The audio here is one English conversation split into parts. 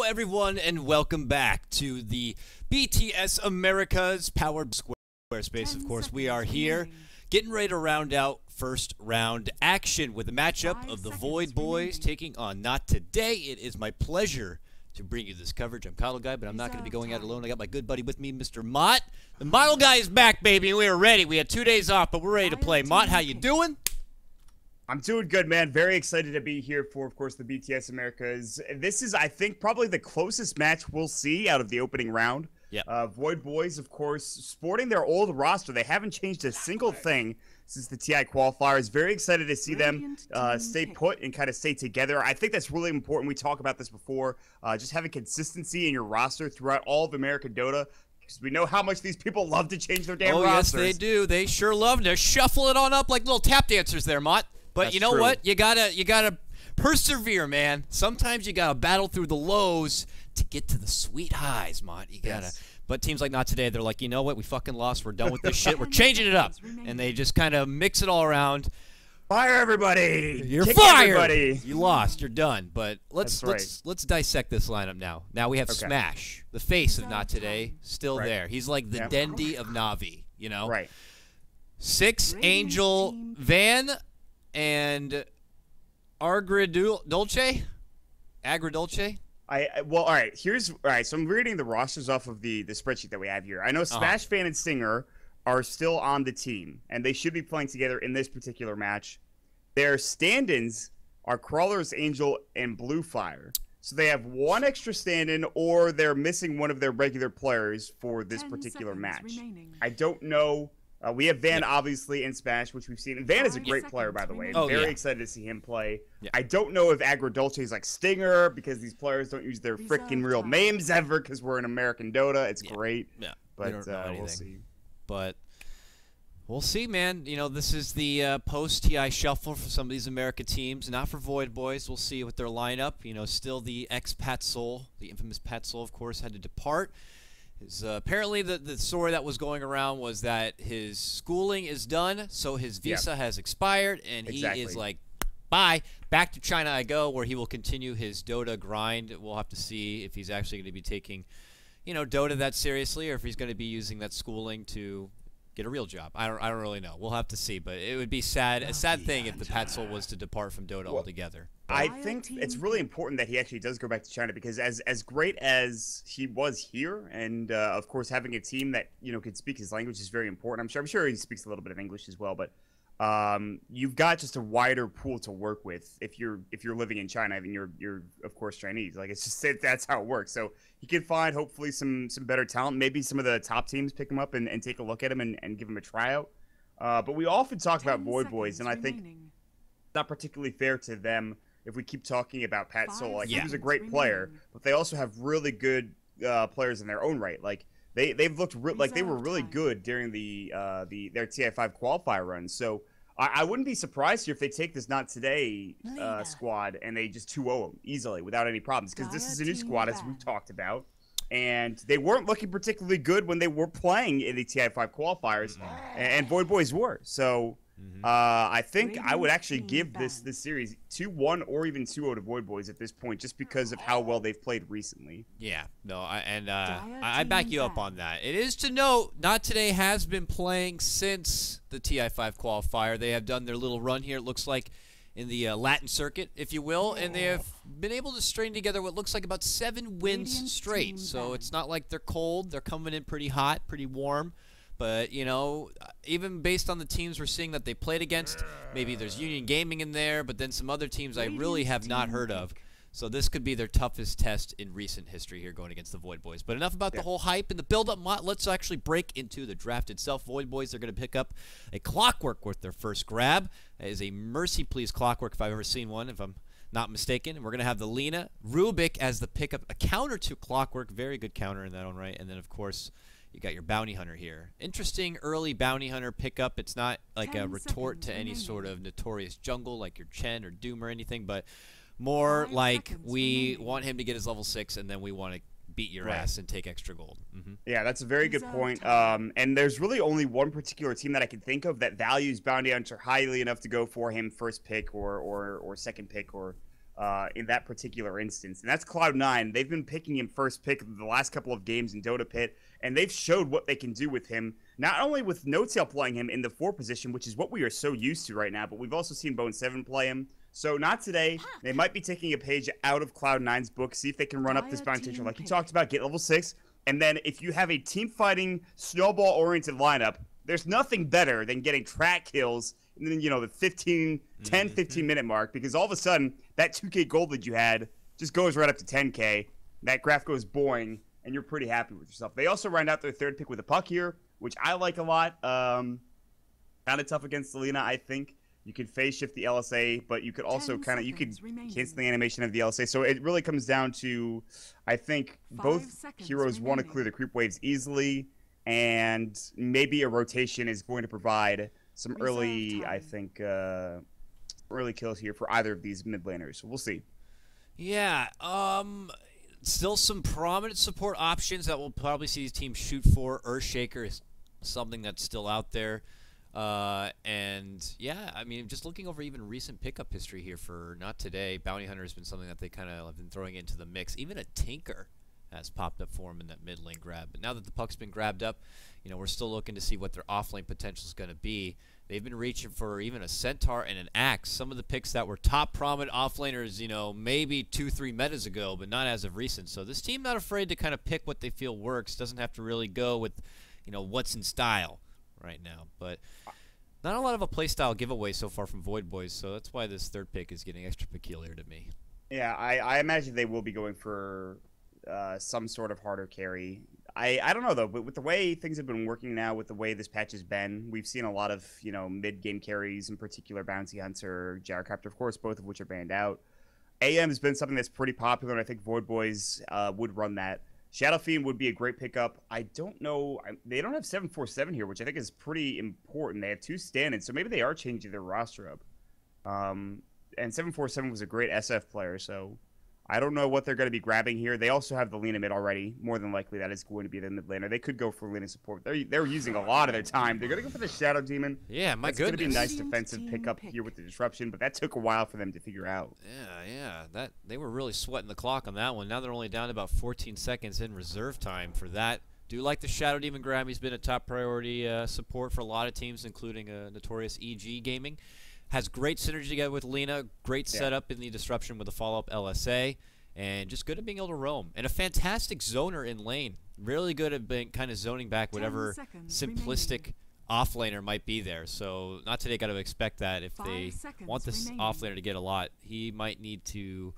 everyone, and welcome back to the BTS Americas powered Squarespace. Of course, we are here getting ready to round out first round action with a matchup of the VoidBoys taking on Not Today. It is my pleasure to bring you this coverage. I'm KotLGuy, but I'm not going to be going out alone. I got my good buddy with me, Mr. Maut. The Model Guy is back, baby, and we are ready. We had 2 days off, but we're ready to play. Maut, how you doing? I'm doing good, man. Very excited to be here for, of course, the BTS Americas. This is, I think, probably the closest match we'll see out of the opening round. Yeah. VoidBoys, of course, sporting their old roster. They haven't changed a single thing since the TI qualifiers. Very excited to see them stay put and kind of stay together. I think that's really important. We talked about this before. Just having consistency in your roster throughout all of American Dota. Because we know how much these people love to change their damn rosters. Oh, yes, they do. They sure love to shuffle it on up like little tap dancers there, Maut. But That's you know true. what? You gotta persevere, man. Sometimes you gotta battle through the lows to get to the sweet highs, Maut. You gotta. Yes. But teams like Not Today, they're like, you know what? We fucking lost. We're done with this shit. We're changing it up, and they just kind of mix it all around. Fire everybody! You're Kick fired. Everybody. You lost. You're done. But let's That's let's dissect this lineup now. Now we have Okay. Smash, the face of Not Today, still Right. there. He's like the Yeah. Dendi of Navi. You know. Right. 6 Angel Van and Agridulce? Well, all right. So I'm reading the rosters off of the spreadsheet that we have here. I know Smash Fan and Singer are still on the team, and they should be playing together in this particular match. Their stand-ins are Crawlers, Angel, and Blue Fire. So they have one extra stand-in, or they're missing one of their regular players for this particular match. I don't know. We have Van, obviously, in Smash, which we've seen. And Van is a great player, by the way. Oh, Very yeah. excited to see him play. Yeah. I don't know if Agridulce is like Stinger, because these players don't use their freaking real names ever, because we're in American Dota. It's great. Yeah. But We don't know we'll anything. see. But we'll see, man. You know, this is the post-TI shuffle for some of these America teams. Not for VoidBoys. We'll see with their lineup. You know, still the ex-Pat Soul, the infamous Pat Soul, of course, had to depart. Apparently, the story that was going around was that his schooling is done, so his visa has expired, and he is like, bye, back to China I go, where he will continue his Dota grind. We'll have to see if he's actually going to be taking, you know, Dota that seriously, or if he's going to be using that schooling to get a real job. I don't really know. We'll have to see, but it would be a sad thing if the Pat Soul was to depart from Dota altogether. I think it's really important that he actually does go back to China, because as great as he was here, and of course having a team that, you know, can speak his language is very important. I'm sure he speaks a little bit of English as well, but you've got just a wider pool to work with if you're living in China and you're of course Chinese. Like, it's just that's how it works. So he can find hopefully some better talent. Maybe some of the top teams pick him up and take a look at him and give him a tryout. But we often talk about VoidBoys, and I think it's not particularly fair to them if we keep talking about Pat Soul. Like, he was a great player, but they also have really good players in their own right. Like, they've looked like they were really good during their TI5 qualifier run. So I wouldn't be surprised here if they take this Not Today squad and they just 2-0 them easily without any problems, because this is a new squad, as we've talked about, and they weren't looking particularly good when they were playing in the TI5 qualifiers, and VoidBoys were. So I think I would actually give this series 2-1 or even 2-0 to VoidBoys at this point, just because of how well they've played recently. Yeah, no, I back you up on that. It is to note, Not Today has been playing since the TI5 qualifier. They have done their little run here, it looks like, in the Latin circuit, if you will, and they have been able to string together what looks like about 7 wins straight. So it's not like they're cold. They're coming in pretty hot, pretty warm. But, you know, even based on the teams we're seeing that they played against, maybe there's Union Gaming in there, but then some other teams I really have not heard of. So this could be their toughest test in recent history here going against the VoidBoys. But enough about the whole hype and the build-up. Let's actually break into the draft itself. VoidBoys are going to pick up a Clockwork with their first grab. That is a Mercy Please Clockwork, if I've ever seen one, if I'm not mistaken. And we're going to have the Lena Rubik as the pickup, a counter to Clockwork. Very good counter in that own right. And then, of course, you got your Bounty Hunter here. Interesting early Bounty Hunter pickup. It's not like a retort to any sort of notorious jungle like your Chen or Doom or anything, but more like we want him to get his level 6, and then we want to beat your ass and take extra gold. Yeah, that's a very good point. And there's really only one particular team that I can think of that values Bounty Hunter highly enough to go for him first pick or second pick or in that particular instance. And that's Cloud9. They've been picking him first pick the last couple of games in Dota Pit, and they've showed what they can do with him. Not only with No-Tail playing him in the 4 position, which is what we are so used to right now, but we've also seen Bone7 play him. So not today. They might be taking a page out of Cloud9's book, see if they can run up this bounty potential like you talked about, get level 6. And then if you have a team-fighting, snowball-oriented lineup, there's nothing better than getting track kills and then, you know, the 10, 15-minute mark, because all of a sudden, that 2K gold that you had just goes right up to 10K. That graph goes boing, and you're pretty happy with yourself. They also round out their 3rd pick with a puck here, which I like a lot. Kind of tough against Selena, I think. You could phase shift the LSA, but you could also cancel the animation of the LSA. So it really comes down to, I think, both heroes want to clear the creep waves easily, and maybe a rotation is going to provide some early, I think, early kills here for either of these mid laners. So we'll see. Yeah, still some prominent support options that we'll probably see these teams shoot for. Earthshaker is something that's still out there. And yeah, I mean, just looking over even recent pickup history here for not today, Bounty Hunter has been something that they kind of have been throwing into the mix. Even a Tinker has popped up for him in that mid lane grab. But now that the puck's been grabbed up, you know, we're still looking to see what their offlane potential is going to be. They've been reaching for even a Centaur and an Axe. Some of the picks that were top prominent offlaners, you know, maybe 2-3 metas ago, but not as of recent. So this team not afraid to kind of pick what they feel works. Doesn't have to really go with, you know, what's in style right now. But not a lot of a playstyle giveaway so far from VoidBoys, so that's why this 3rd pick is getting extra peculiar to me. Yeah, I imagine they will be going for some sort of harder carry. I don't know, though, but with the way things have been working now, with the way this patch has been, we've seen a lot of, you know, mid-game carries, in particular Bounty Hunter, Gyrocopter, of course, both of which are banned out. AM has been something that's pretty popular, and I think VoidBoys would run that. Shadow Fiend would be a great pickup. I don't know. They don't have 747 here, which I think is pretty important. They have 2 stand-ins, so maybe they are changing their roster up. And 747 was a great SF player, so I don't know what they're going to be grabbing here. They also have the Lina mid already. More than likely, that is going to be the mid laner. They could go for Lina support. They're using a lot of their time. They're going to go for the Shadow Demon. Yeah, my That's goodness. It's going to be a nice defensive pickup here with the disruption, but that took a while for them to figure out. Yeah. They were really sweating the clock on that one. Now they're only down to about 14 seconds in reserve time for that. Do like the Shadow Demon grab. He's been a top priority support for a lot of teams, including notorious EG Gaming. Has great synergy together with Lina. Great setup in the disruption with the follow-up LSA. And just good at being able to roam. And a fantastic zoner in lane. Really good at being kind of zoning back whatever simplistic offlaner might be there. So not today, got to expect that. If they want this offlaner to get a lot, he might need to,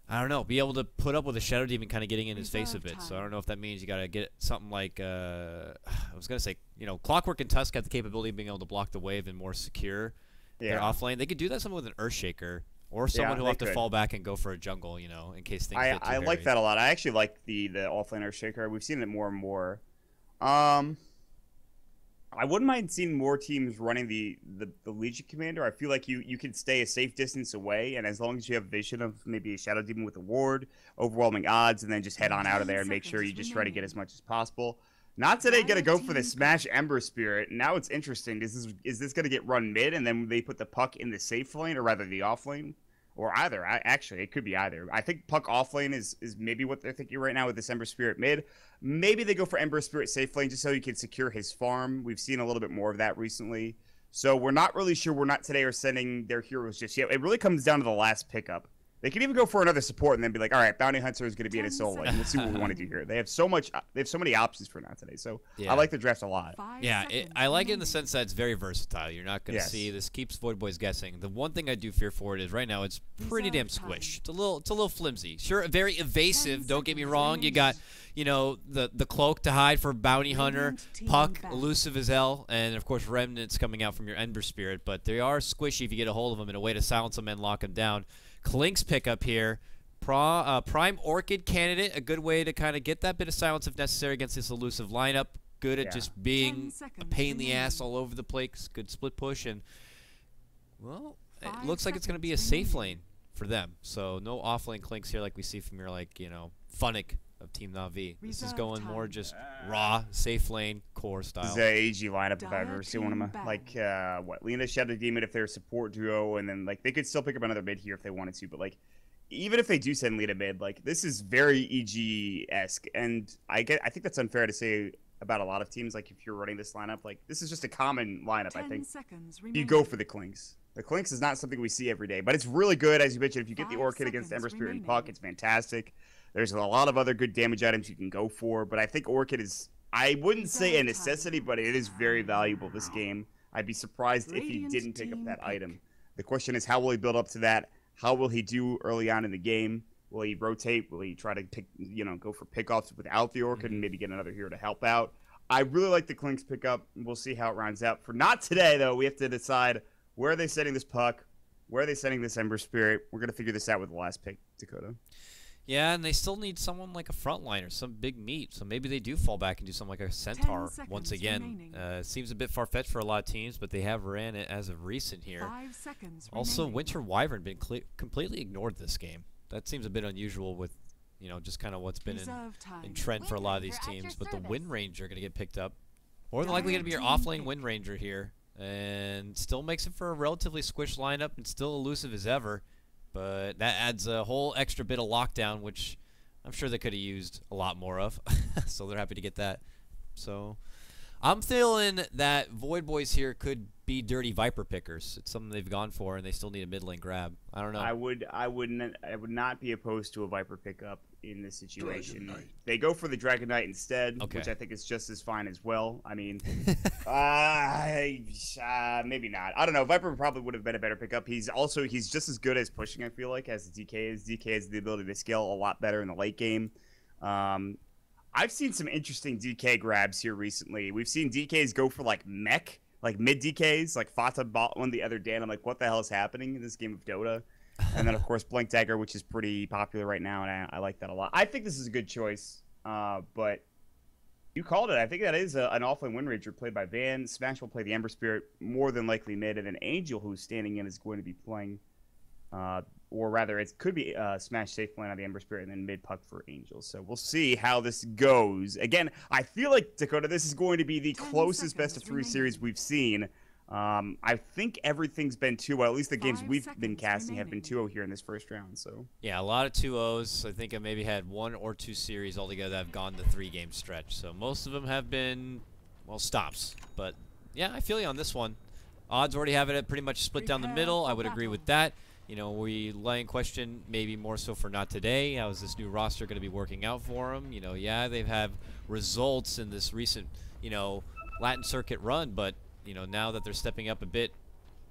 I don't know, be able to put up with a Shadow Demon kind of getting in his face a bit. So I don't know if that means you got to get something like, I was going to say, you know, Clockwork and Tusk have the capability of being able to block the wave and more secure their offlane. They could do that something with an Earthshaker. Or someone who will have to fall back and go for a jungle, you know, in case things get too hairy. like that a lot. I actually like the offlaner shaker. We've seen it more and more. I wouldn't mind seeing more teams running the Legion Commander. I feel like you can stay a safe distance away, and as long as you have vision of maybe a Shadow Demon with a ward, overwhelming odds, and then just head on out of there and make sure you just try to get as much as possible. Not today going to go for the Smash Ember Spirit. Now it's interesting. Is this going to get run mid and then they put the puck in the safe lane, or rather the off lane? Or either. Actually, it could be either. I think puck off lane is maybe what they're thinking right now with this Ember Spirit mid. Maybe they go for Ember Spirit safe lane just so you can secure his farm. We've seen a little bit more of that recently. So we're not really sure. We're not today are sending their heroes just yet. It really comes down to the last pickup. They could even go for another support and then be like, all right, Bounty Hunter is going to be in his soul lane. Let's see what we want to do here. They have so many options for now today. So I like the draft a lot. Yeah, I like it in the sense that it's very versatile. You're not going to see this keeps VoidBoys guessing. The one thing I do fear for it is right now it's pretty damn squished. It's a little flimsy. Sure, very evasive. Don't get me wrong. You got, you know, the cloak to hide for Bounty Hunter, Puck, elusive as hell, and of course Remnants coming out from your Ember Spirit. But they are squishy if you get a hold of them in a way to silence them and lock them down. Klink's pickup here. Prime Orchid candidate, a good way to kind of get that bit of silence if necessary against this elusive lineup. Good at just being a pain in the ass all over the place. Good split push, and, well, it looks like it's going to be a safe lane for them. So no off-lane Klinks here like we see from your, like, you know, Funnick of Team Na'Vi. This is going more just raw, safe lane, core style. This is an AG lineup if I've ever seen one of them. Like, Lina, Shadow Demon if they're a support duo, and then, like, they could still pick up another mid here if they wanted to, but, like, even if they do send Lita mid, like this is very EG-esque, and I think that's unfair to say about a lot of teams. Like if you're running this lineup, like this is just a common lineup. I think you go for the Clinks. The Clinks is not something we see every day, but it's really good, as you mentioned. If you get the Orchid against Ember Spirit and Puck, it's fantastic. There's a lot of other good damage items you can go for, but I think Orchid is, I wouldn't say a necessity, but it is very valuable this game. I'd be surprised if he didn't pick up that item. The question is, how will he build up to that? How will he do early on in the game? Will he rotate? Will he try to pick, go for pickoffs without the Orchid and maybe get another hero to help out? I really like the Clinks pickup. We'll see how it rounds out. For not today, though, we have to decide where are they setting this Puck? Where are they setting this Ember Spirit? We're going to figure this out with the last pick, Dakota. Yeah, and they still need someone like a frontliner, some big meat. So maybe they do fall back and do something like a Centaur once again. Seems a bit far-fetched for a lot of teams, but they have ran it as of recent here. 5 seconds also, remaining. Winter Wyvern been completely ignored this game. That seems a bit unusual with, just kind of what's been in trend for a lot of these teams. But the Wind Ranger going to get picked up. More than likely going to be your off-lane Wind Ranger here. And still makes it for a relatively squished lineup and still elusive as ever. But that adds a whole extra bit of lockdown, which I'm sure they could have used a lot more of. So they're happy to get that. So I'm feeling that VoidBoys here could be dirty Viper pickers. It's something they've gone for, and they still need a mid lane grab. I don't know. I would not be opposed to a Viper pickup in this situation. They go for the Dragon Knight instead, which I think is just as fine as well. I mean, maybe not. I don't know. Viper probably would have been a better pickup. He's just as good as pushing, I feel like, as DK is. DK has the ability to scale a lot better in the late game. I've seen some interesting DK grabs here recently. We've seen DKs go for like mech, like mid DKs, like Fata bought one the other day, and I'm like, what the hell is happening in this game of Dota? And then, of course, Blink Dagger, which is pretty popular right now, and I like that a lot. I think this is a good choice, but you called it. I think that is an offlane Wind Ranger played by Van. Smash will play the Ember Spirit, more than likely mid, and then Angel, who's standing in, is going to be playing, or rather, it could be Smash safe lane on the Ember Spirit, and then mid Puck for Angel. So we'll see how this goes. Again, I feel like, Dakota, this is going to be the closest best-of-3 series we've seen. I think everything's been 2-0. At least the games we've been casting have been 2-0 here in this first round. So yeah, a lot of 2-0s. I think I maybe had 1 or 2 series altogether that have gone the 3-game stretch. So most of them have been, well, stops. But yeah, I feel you on this one. Odds already have it pretty much split down the middle. I would agree with that. We lay in question maybe more so for not today. How is this new roster going to be working out for them? Yeah, they've had results in this recent, Latin circuit run, but now that they're stepping up a bit,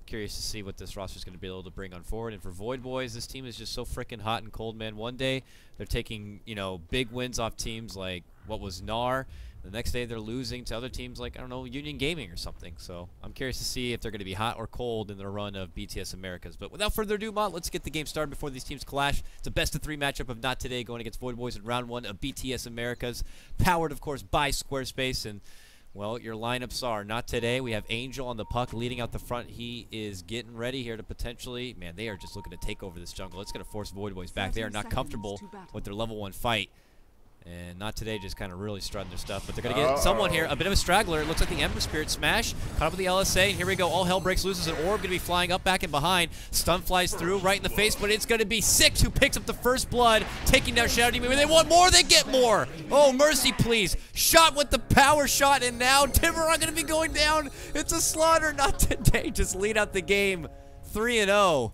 curious to see what this roster is going to be able to bring on forward. And for VoidBoys, this team is just so freaking hot and cold, man. One day they're taking, big wins off teams like what was NAR. The next day they're losing to other teams like, I don't know, Union Gaming or something. So I'm curious to see if they're going to be hot or cold in their run of BTS Americas. But without further ado, Maut, let's get the game started before these teams clash. It's a best-of-3 matchup of Not Today going against VoidBoys in round 1 of BTS Americas, powered, of course, by Squarespace. And well, your lineups are Not Today. We have Angel on the Puck leading out the front. He is getting ready here to potentially, man, they are just looking to take over this jungle. It's going to force VoidBoys back. They are not comfortable with their level 1 fight. And Not Today just kind of really strutting their stuff. But they're going to get someone here, a bit of a straggler. It looks like the Ember Spirit smash. Caught up with the LSA, and here we go. All hell breaks loose as an orb going to be flying up, back, and behind. Stun flies through right in the face, but it's going to be Six who picks up the first blood, taking down Shadow Demon. When they want more, they get more. Oh, mercy, please. Shot with the power shot, and now Tiburon going to be going down. It's a slaughter. Not Today. Just lead out the game 3-0.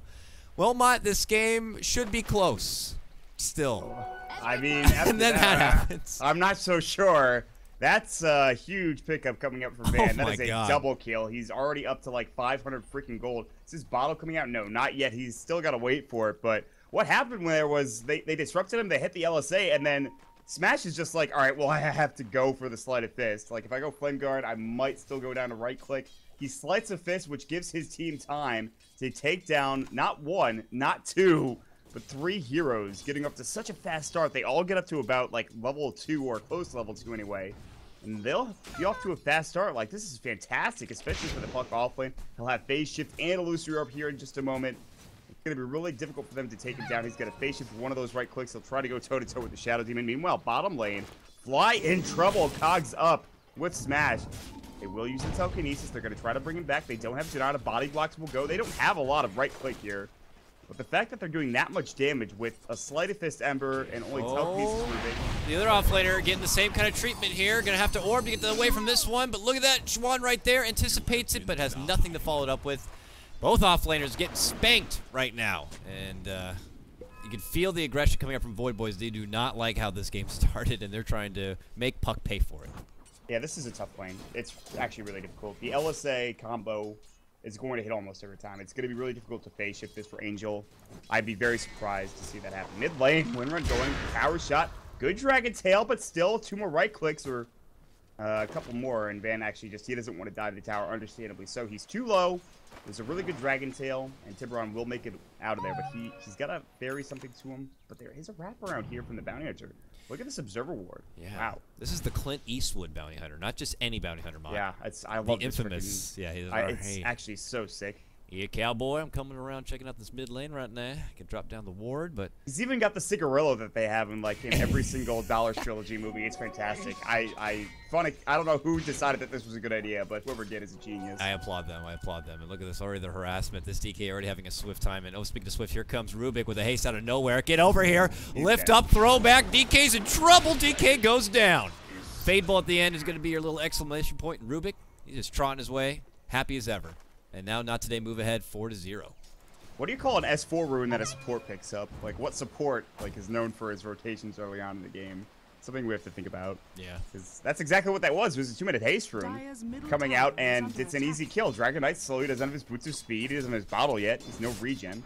Well, Maut, this game should be close still. I mean, and then that happens. I'm not so sure. That's a huge pickup coming up for Van. That is a double kill. He's already up to like 500 freaking gold. Is his bottle coming out? No, not yet. He's still got to wait for it. But what happened when there was they disrupted him, they hit the LSA, and then Smash is just like, all right, well, I have to go for the Sleight of Fist. Like, if I go Flame Guard, I might still go down to right click. He Sleights a Fist, which gives his team time to take down not 1, not 2, but 3 heroes, getting up to such a fast start. They all get up to about like level 2 or close to level 2 anyway. And they'll be off to a fast start. Like, this is fantastic, especially for the Puck offlane. He'll have phase shift and Illusory up here in just a moment. It's going to be really difficult for them to take him down. He's got a phase shift for one of those right clicks. He'll try to go toe-to-toe with the Shadow Demon. Meanwhile, bottom lane, Fly in trouble. Cogs up with Smash. They will use the telekinesis. They're going to try to bring him back. They don't have Janata. Body blocks will go. They don't have a lot of right click here. But the fact that they're doing that much damage with a Sleight of Fist Ember and only 12 pieces moving. The other offlaner getting the same kind of treatment here. Gonna have to orb to get away from this one, but look at that. Juan right there anticipates it, but has nothing to follow it up with. Both offlaners getting spanked right now. And you can feel the aggression coming up from VoidBoys. They do not like how this game started, and they're trying to make Puck pay for it. Yeah, this is a tough lane. It's actually really difficult. The LSA combo is going to hit almost every time. It's going to be really difficult to phase shift this for Angel. I'd be very surprised to see that happen. Mid lane, wind run going, power shot, good Dragon Tail, but still 2 more right clicks or a couple more, and Van actually he doesn't want to die to the tower, understandably so. He's too low. There's a really good Dragon Tail, and Tiburon will make it out of there, but he's got to bury something to him. But there is a wraparound here from the Bounty Hunter. Look at this Observer Ward. Yeah. Wow. This is the Clint Eastwood Bounty Hunter, not just any Bounty Hunter mod. Yeah, I love the infamous. Yeah, it's actually so sick. Yeah, cowboy, I'm coming around checking out this mid lane right now. I can drop down the ward, but he's even got the cigarillo that they have in every single Dollars Trilogy movie. It's fantastic. I don't know who decided that this was a good idea, but whoever did is a genius. I applaud them. And look at this already, the harassment. This DK already having a Swift time. And speaking of Swift, here comes Rubik with a haste out of nowhere. Get over here. Lift up, throw back. DK's in trouble. DK goes down. Fade ball at the end is going to be your little exclamation point. And Rubik, he's just trotting his way, happy as ever. And now Not Today move ahead 4-0. What do you call an S4 rune that a support picks up? Like, what support is known for his rotations early on in the game? Something we have to think about. Yeah. Because that's exactly what that was. It was a 2-minute haste rune coming out, and it's an easy kill. Dragon Knight slowly doesn't have his boots of speed. He doesn't have his bottle yet. He's no regen.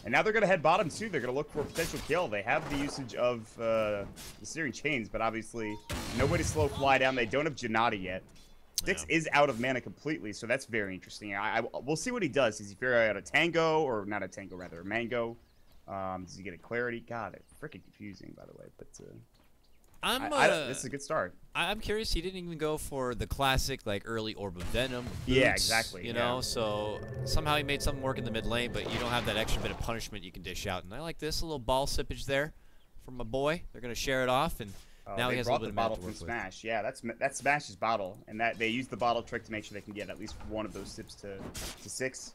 And now they're going to head bottom, too. They're going to look for a potential kill. They have the usage of the Searing Chains, but obviously nobody slow fly down. They don't have Janata yet. Styx is out of mana completely, so that's very interesting. We'll see what he does. Does he figure out a Tango, or not a Tango, rather, a Mango? Does he get a Clarity? God, it's freaking confusing, by the way. But this is a good start. I'm curious. He didn't even go for the classic, early Orb of Venom. Boots, yeah, exactly. You know, so somehow he made something work in the mid lane, but you don't have that extra bit of punishment you can dish out. And I like this, a little ball sippage there from my boy. They're going to share it off, and now he has a little bit of bottle from Smash. Yeah, that's Smash's bottle, and that they use the bottle trick to make sure they can get at least one of those sips to 6.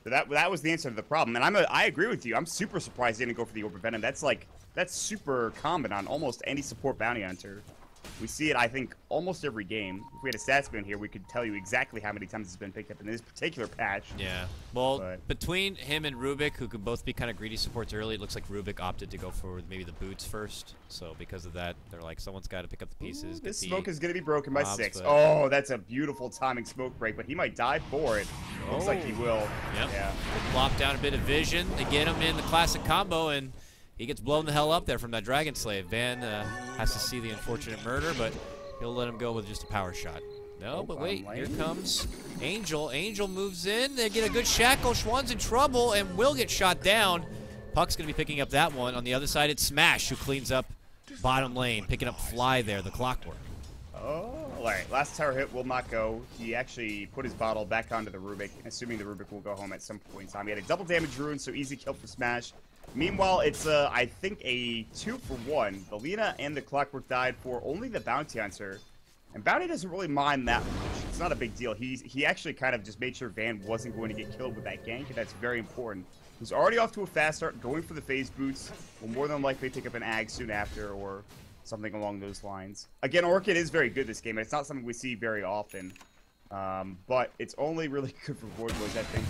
So that was the answer to the problem. And I agree with you. I'm super surprised they didn't go for the Orb of Venom. That's super common on almost any support bounty hunter. We see it, I think, almost every game. If we had a stats bin here, we could tell you exactly how many times it's been picked up in this particular patch. Yeah. Well, between him and Rubik, who could both be kind of greedy supports early, it looks like Rubik opted to go for maybe the boots first. So because of that, they're like, someone's got to pick up the pieces. Ooh, this smoke is going to be broken by 6. Oh, that's a beautiful timing smoke break, but he might die for it. Looks like he will. Yep. Yeah. Plop down a bit of vision to get him in the classic combo, and he gets blown the hell up there from that Dragon Slave. Van has to see the unfortunate murder, but he'll let him go with just a power shot. No, but wait, here comes Angel. Angel moves in. They get a good shackle. Schwann's in trouble and will get shot down. Puck's going to be picking up that one. On the other side, it's Smash, who cleans up bottom lane, picking up Fly there, the Clockwork. Oh, all right. Last tower hit will not go. He actually put his bottle back onto the Rubik, assuming the Rubik will go home at some point in time. He had a double damage rune, so easy kill for Smash. Meanwhile, it's, I think, a 2-for-1. The Lina and the Clockwork died for only the Bounty Hunter. And Bounty doesn't really mind that much. It's not a big deal. He actually kind of just made sure Van wasn't going to get killed with that gank, and that's very important. He's already off to a fast start, going for the phase boots. Will more than likely pick up an Ag soon after, or something along those lines. Again, Orchid is very good this game, and it's not something we see very often. But it's only really good for VoidBoys, I think.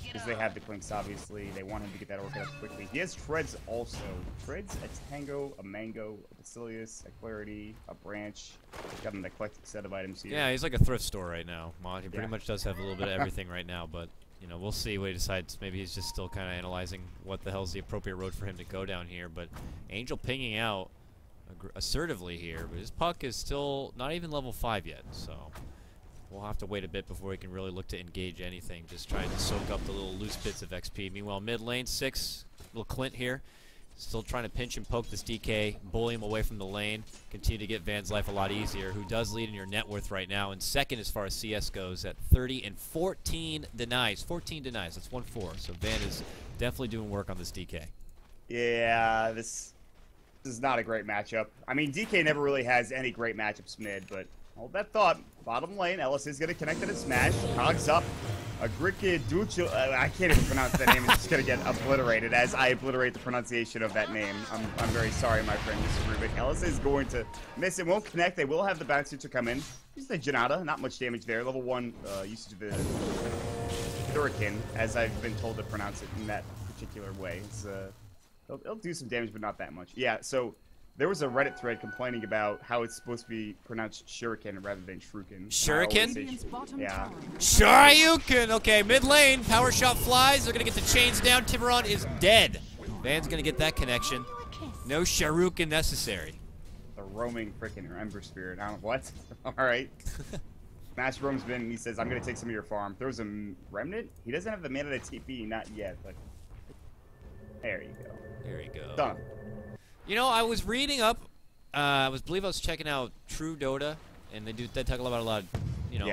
Because they have the Clinks, obviously. They want him to get that Orchid up quickly. He has Treads also. Treads, a Tango, a Mango, a Basilius, a Clarity, a Branch. He's got an eclectic set of items here. Yeah, he's like a thrift store right now. Maut, he pretty much does have a little bit of everything right now, but, you know, we'll see what he decides. Maybe he's just still kind of analyzing what the hell's the appropriate road for him to go down here. But Angel pinging out assertively here, but his Puck is still not even level 5 yet, so we'll have to wait a bit before he can really look to engage anything, just trying to soak up the little loose bits of XP. Meanwhile, mid lane, 6, little Clint here, still trying to pinch and poke this DK, bully him away from the lane, continue to get Van's life a lot easier, who does lead in your net worth right now, and second as far as CS goes at 30 and 14 denies. 14 denies, that's 1-4, so Van is definitely doing work on this DK. Yeah, this is not a great matchup. I mean, DK never really has any great matchups mid, but hold that thought. Bottom lane, Ellis is going to connect it at Smash. Cogs up. Agrikiducho. I can't even pronounce that name. It's just gonna get obliterated as I obliterate the pronunciation of that name. I'm very sorry, my friend, Mr. Rubik. Ellis is going to miss. It won't connect. They will have the bouncer to come in. Just a Janata. Not much damage there. Level 1 usage of the Hurricane, as I've been told to pronounce it in that particular way. It's, it'll do some damage, but not that much. Yeah, so there was a Reddit thread complaining about how it's supposed to be pronounced Shuriken rather than Shuriken. Shuriken? Yeah. Shoryuken! Okay, mid lane. Power shot flies. They're going to get the chains down. Tiburon is dead. Van's going to get that connection. No Shoryuken necessary. The roaming freaking Ember Spirit. I don't know what. Alright. Smash roams in and he says, I'm going to take some of your farm. Throws a Remnant. He doesn't have the mana to TP, not yet, but there you go. There you go. Done. You know, I was reading up. I believe I was checking out True Dota, and they talk about a lot of, you know,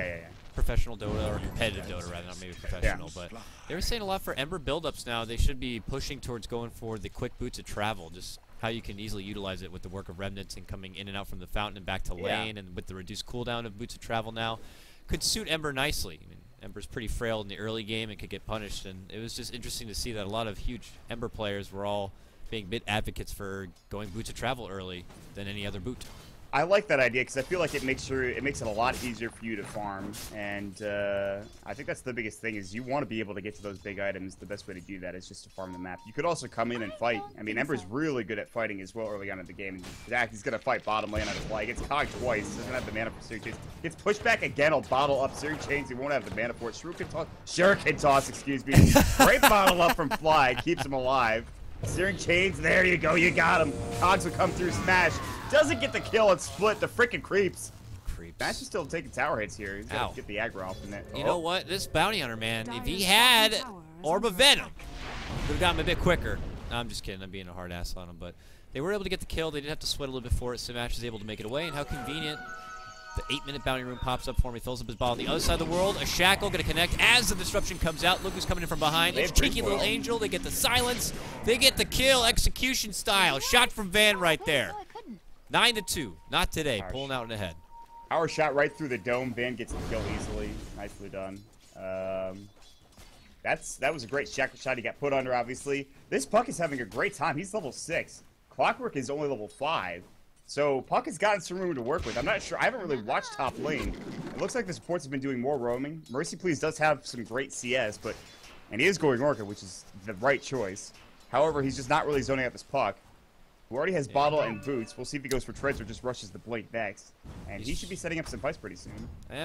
professional Dota or competitive Dota rather, not maybe professional. But they were saying a lot for Ember buildups now. They should be pushing towards going for the quick boots of travel, just how you can easily utilize it with the work of remnants and coming in and out from the fountain and back to lane, and with the reduced cooldown of boots of travel now, could suit Ember nicely. I mean, Ember's pretty frail in the early game and could get punished, and it was just interesting to see that a lot of huge Ember players were all being bit advocates for going boots of travel early than any other boot. I like that idea because I feel like it makes it a lot easier for you to farm, and I think that's the biggest thing is you want to be able to get to those big items. The best way to do that is just to farm the map. You could also come in and fight. I mean, Ember's really good at fighting as well early on in the game. Zach, he's gonna fight bottom lane on his fly. He gets cogged twice. Doesn't have the mana for Searing Chains. Gets pushed back again. He'll bottle up Searing Chains. He won't have the mana for it. Shuriken toss, excuse me. Great bottle up from Fly. Keeps him alive. Searing Chains, there you go, you got him. Cogs will come through, smash. Doesn't get the kill, it's split, the freaking creeps. Smash is still taking tower hits here. He's got to get the aggro off in that. You know what? This bounty hunter, man, if he had Orb of Venom, would have gotten him a bit quicker. No, I'm just kidding, I'm being a hard ass on him, but they were able to get the kill. They did have to sweat a little bit for it. Smash was able to make it away, and how convenient. The 8-minute bounty room pops up for him. He fills up his ball on the other side of the world. A shackle going to connect as the disruption comes out. Look who's coming in from behind. It's cheeky little angel. They get the silence. They get the kill, execution style. Shot from Van right there. 9-2. Not today. Pulling out in the head. Power shot right through the dome. Van gets the kill easily. Nicely done. That was a great shackle shot. He got put under, obviously. This Puck is having a great time. He's level 6. Clockwork is only level 5. So Puck has gotten some room to work with. I'm not sure. I haven't really watched top lane. It looks like the supports have been doing more roaming. Mercy Please does have some great CS, and he is going Orca, which is the right choice. However, he's just not really zoning out this Puck, who already has Bottle and Boots. We'll see if he goes for Treads or just rushes the Blink next. And he should be setting up some fights pretty soon.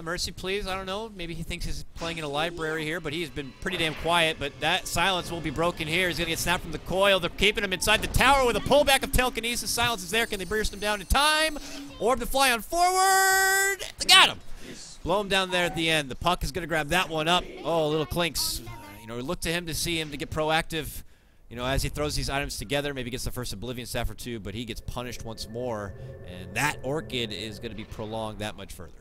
Mercy Please, I don't know. Maybe he thinks he's playing in a library here, but he's been pretty damn quiet. But that silence will be broken here. He's going to get snapped from the coil. They're keeping him inside the tower with a pullback of telekinesis. Silence is there. Can they burst him down in time? Orb to fly on forward. They got him. Blow him down there at the end. The Puck is going to grab that one up. Oh, little clinks. You know, look to him to see him to get proactive. You know, as he throws these items together, maybe gets the first Oblivion Staff or two, but he gets punished once more, and that Orchid is going to be prolonged that much further.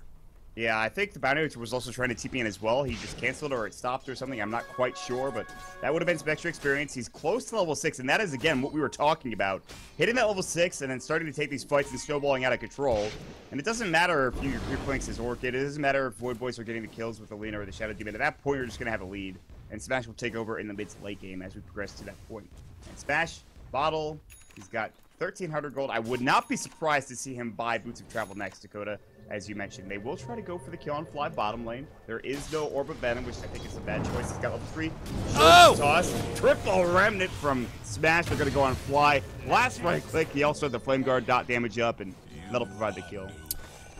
Yeah, I think the Bounty Hunter was also trying to TP in as well. He just canceled or it stopped or something. I'm not quite sure, but that would have been some extra experience. He's close to level 6, and that is, again, what we were talking about. Hitting that level 6 and then starting to take these fights and snowballing out of control. And it doesn't matter if your flanks is Orchid. It doesn't matter if VoidBoys are getting the kills with the Lena or the Shadow Demon. At that point, you're just going to have a lead. And Smash will take over in the mid to late game as we progress to that point. And Smash, Bottle, he's got 1,300 gold. I would not be surprised to see him buy Boots of Travel next, Dakota. As you mentioned, they will try to go for the kill on Fly bottom lane. There is no Orb of Venom, which I think is a bad choice. He's got level 3. Toss. Triple Remnant from Smash. They're going to go on Fly. Last right click. He also had the Flame Guard dot damage up, and that'll provide the kill.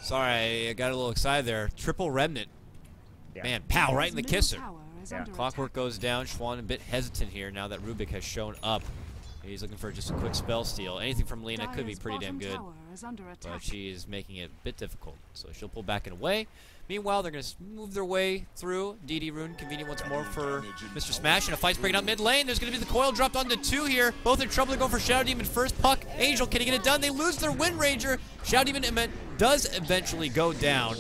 Sorry, I got a little excited there. Triple Remnant. Yeah. Man, pow, right in the kisser. Yeah. Clockwork goes down. Schwan a bit hesitant here now that Rubik has shown up. He's looking for just a quick spell steal. Anything from Lena could be pretty damn good, but she is making it a bit difficult. So she'll pull back and away. Meanwhile, they're going to move their way through. DD Rune, convenient once more for Mr. Smash, and a fight's breaking out mid lane. There's going to be the coil dropped onto 2 here. Both in trouble. They're going for Shadow Demon first. Puck, Angel, can he get it done? They lose their Wind Ranger. Shadow Demon does eventually go down.